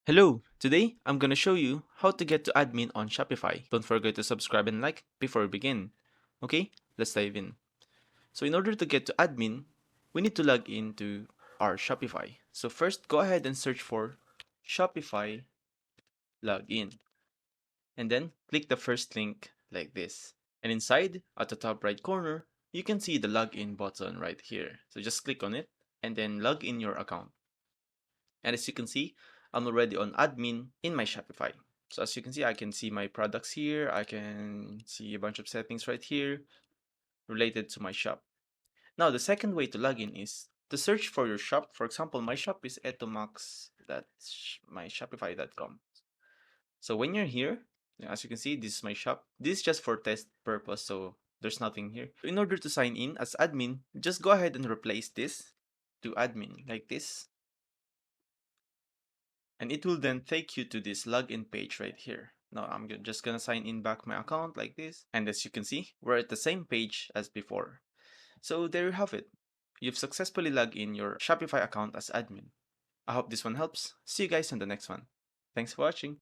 Hello, today I'm gonna show you how to get to admin on Shopify. Don't forget to subscribe and like before we begin. Okay, let's dive in. So in order to get to admin, we need to log into our Shopify. So first, go ahead and search for Shopify login and then click the first link like this. And inside, at the top right corner, you can see the login button right here. So just click on it and then log in your account. And as you can see, I'm already on admin in my Shopify. So as you can see, I can see my products here. I can see a bunch of settings right here related to my shop. Now, the second way to log in is to search for your shop. For example, my shop is etomax. That's my shopify.com. So when you're here, as you can see, this is my shop. This is just for test purpose, so there's nothing here. In order to sign in as admin, just go ahead and replace this to admin like this. And it will then take you to this login page right here. Now I'm just gonna sign in back my account like this. And as you can see, we're at the same page as before. So there you have it. You've successfully logged in your Shopify account as admin. I hope this one helps. See you guys on the next one. Thanks for watching.